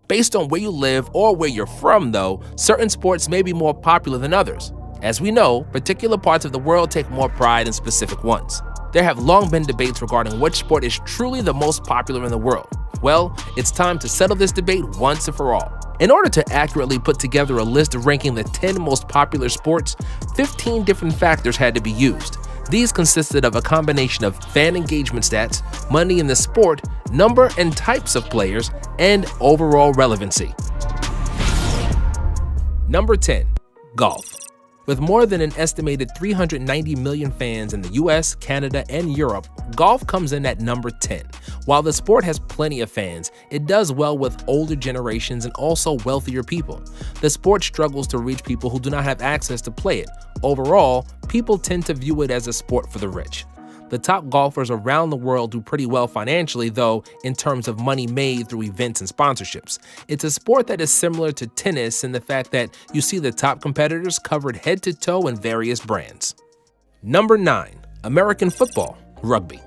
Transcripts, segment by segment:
Based on where you live or where you're from, though, certain sports may be more popular than others. As we know, particular parts of the world take more pride in specific ones. There have long been debates regarding which sport is truly the most popular in the world. Well, it's time to settle this debate once and for all. In order to accurately put together a list ranking the 10 most popular sports, 15 different factors had to be used. These consisted of a combination of fan engagement stats, money in the sport, number and types of players, and overall relevancy. Number 10. Golf. With more than an estimated 390 million fans in the US, Canada, and Europe, golf comes in at number 10. While the sport has plenty of fans, it does well with older generations and also wealthier people. The sport struggles to reach people who do not have access to play it. Overall, people tend to view it as a sport for the rich. The top golfers around the world do pretty well financially, though, in terms of money made through events and sponsorships. It's a sport that is similar to tennis in the fact that you see the top competitors covered head to toe in various brands. Number 9. American football, rugby.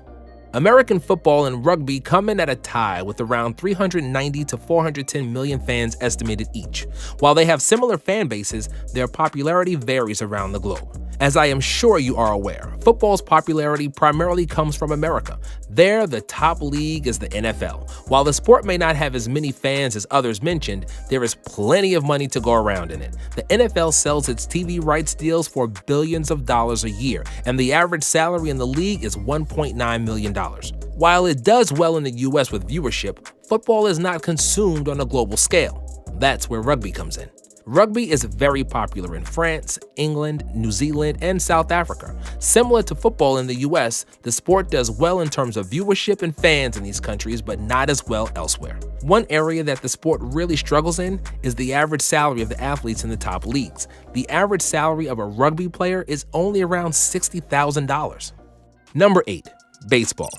American football and rugby come in at a tie with around 390 to 410 million fans estimated each. While they have similar fan bases, their popularity varies around the globe. As I am sure you are aware, football's popularity primarily comes from America. There, the top league is the NFL. While the sport may not have as many fans as others mentioned, there is plenty of money to go around in it. The NFL sells its TV rights deals for billions of dollars a year, and the average salary in the league is $1.9 million. While it does well in the US with viewership, football is not consumed on a global scale. That's where rugby comes in. Rugby is very popular in France, England, New Zealand, and South Africa. Similar to football in the US, the sport does well in terms of viewership and fans in these countries, but not as well elsewhere. One area that the sport really struggles in is the average salary of the athletes in the top leagues. The average salary of a rugby player is only around $60,000. Number 8. Baseball.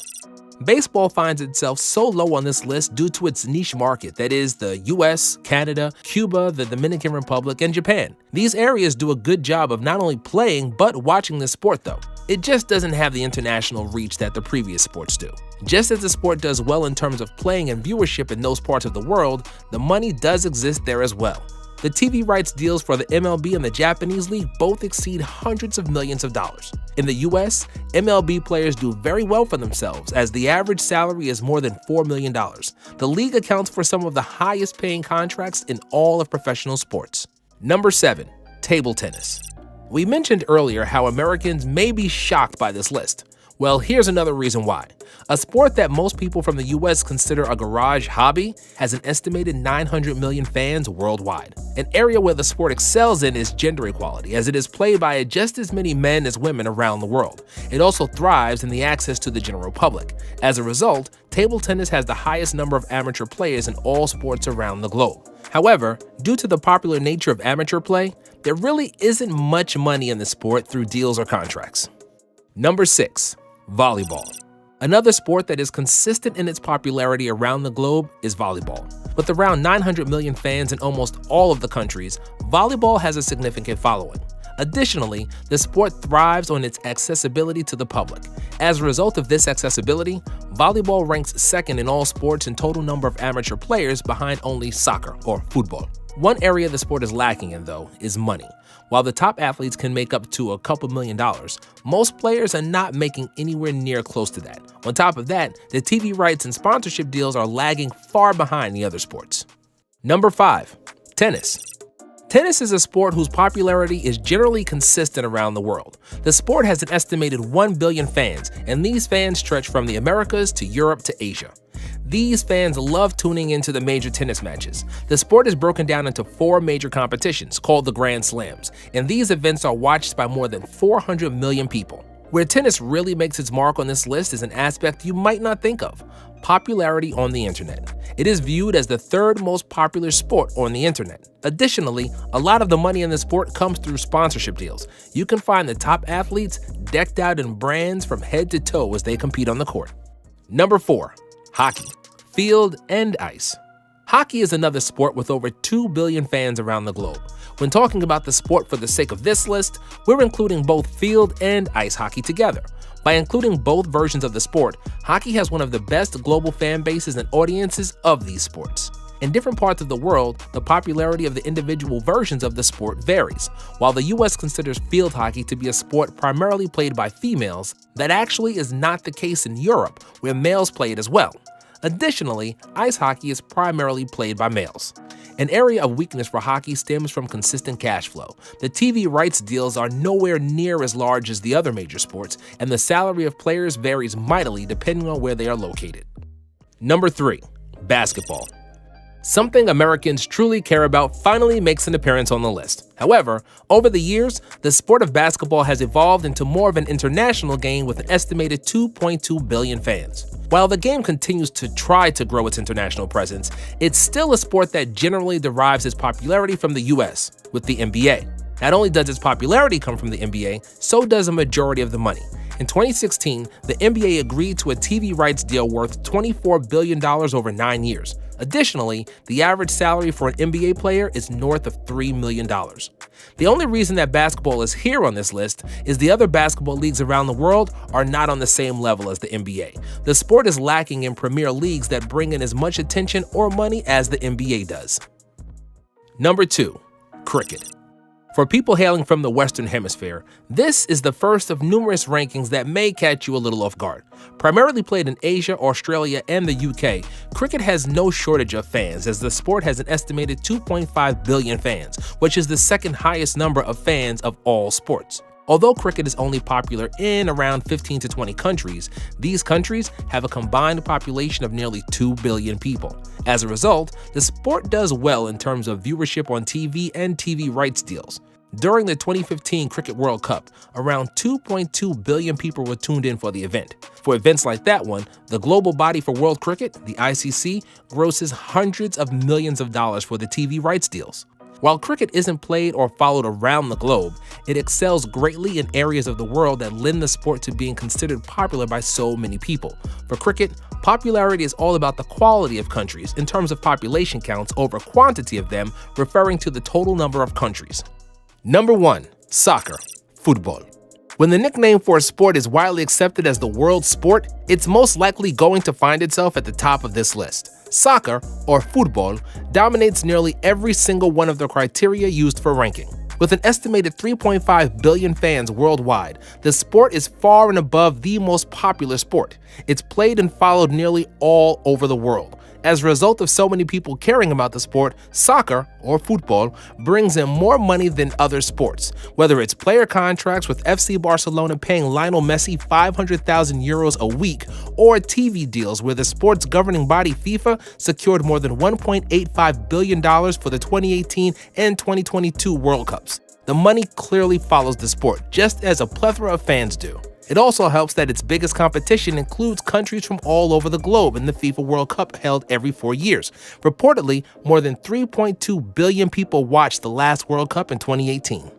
Baseball finds itself so low on this list due to its niche market, that is, the US, Canada, Cuba, the Dominican Republic, and Japan. These areas do a good job of not only playing, but watching the sport though. It just doesn't have the international reach that the previous sports do. Just as the sport does well in terms of playing and viewership in those parts of the world, the money does exist there as well. The TV rights deals for the MLB and the Japanese League both exceed hundreds of millions of dollars. In the US, MLB players do very well for themselves, as the average salary is more than $4 million. The league accounts for some of the highest paying contracts in all of professional sports. Number 7. Table tennis. We mentioned earlier how Americans may be shocked by this list. Well, here's another reason why. A sport that most people from the US consider a garage hobby has an estimated 900 million fans worldwide. An area where the sport excels in is gender equality, as it is played by just as many men as women around the world. It also thrives in the access to the general public. As a result, table tennis has the highest number of amateur players in all sports around the globe. However, due to the popular nature of amateur play, there really isn't much money in the sport through deals or contracts. Number 6. Volleyball. Another sport that is consistent in its popularity around the globe is volleyball. With around 900 million fans in almost all of the countries, volleyball has a significant following. Additionally, the sport thrives on its accessibility to the public. As a result of this accessibility, volleyball ranks second in all sports in total number of amateur players, behind only soccer or football. One area the sport is lacking in, though, is money. While the top athletes can make up to a couple $1 million, most players are not making anywhere near close to that. On top of that, the TV rights and sponsorship deals are lagging far behind the other sports. Number 5. Tennis. Tennis is a sport whose popularity is generally consistent around the world. The sport has an estimated 1 billion fans, and these fans stretch from the Americas to Europe to Asia. These fans love tuning into the major tennis matches. The sport is broken down into 4 major competitions called the Grand Slams, and these events are watched by more than 400 million people. Where tennis really makes its mark on this list is an aspect you might not think of: popularity on the internet. It is viewed as the 3rd most popular sport on the internet. Additionally, a lot of the money in the sport comes through sponsorship deals. You can find the top athletes decked out in brands from head to toe as they compete on the court. Number 4. Hockey. Field and ice. Hockey is another sport with over 2 billion fans around the globe. When talking about the sport for the sake of this list, we're including both field and ice hockey together. By including both versions of the sport, hockey has one of the best global fan bases and audiences of these sports. In different parts of the world, the popularity of the individual versions of the sport varies. While the US considers field hockey to be a sport primarily played by females, that actually is not the case in Europe, where males play it as well. Additionally, ice hockey is primarily played by males. An area of weakness for hockey stems from consistent cash flow. The TV rights deals are nowhere near as large as the other major sports, and the salary of players varies mightily depending on where they are located. Number 3. Basketball. Something Americans truly care about finally makes an appearance on the list. However, over the years, the sport of basketball has evolved into more of an international game with an estimated 2.2 billion fans. While the game continues to try to grow its international presence, it's still a sport that generally derives its popularity from the US, with the NBA. Not only does its popularity come from the NBA, so does a majority of the money. In 2016, the NBA agreed to a TV rights deal worth $24 billion over 9 years. Additionally, the average salary for an NBA player is north of $3 million. The only reason that basketball is here on this list is the other basketball leagues around the world are not on the same level as the NBA. The sport is lacking in premier leagues that bring in as much attention or money as the NBA does. Number 2. Cricket. For people hailing from the Western Hemisphere, this is the first of numerous rankings that may catch you a little off guard. Primarily played in Asia, Australia, and the UK, cricket has no shortage of fans as the sport has an estimated 2.5 billion fans, which is the second highest number of fans of all sports. Although cricket is only popular in around 15 to 20 countries, these countries have a combined population of nearly 2 billion people. As a result, the sport does well in terms of viewership on TV and TV rights deals. During the 2015 Cricket World Cup, around 2.2 billion people were tuned in for the event. For events like that one, the global body for world cricket, the ICC, grosses hundreds of millions of dollars for the TV rights deals. While cricket isn't played or followed around the globe, it excels greatly in areas of the world that lend the sport to being considered popular by so many people. For cricket, popularity is all about the quality of countries in terms of population counts over quantity of them, referring to the total number of countries. Number 1. Soccer. Football. When the nickname for a sport is widely accepted as the world sport, it's most likely going to find itself at the top of this list. Soccer, or football, dominates nearly every single one of the criteria used for ranking. With an estimated 3.5 billion fans worldwide, the sport is far and above the most popular sport. It's played and followed nearly all over the world. As a result of so many people caring about the sport, soccer, or football, brings in more money than other sports. Whether it's player contracts with FC Barcelona paying Lionel Messi 500,000 euros a week, or TV deals where the sport's governing body FIFA secured more than $1.85 billion for the 2018 and 2022 World Cups. The money clearly follows the sport, just as a plethora of fans do. It also helps that its biggest competition includes countries from all over the globe in the FIFA World Cup held every 4 years. Reportedly, more than 3.2 billion people watched the last World Cup in 2018.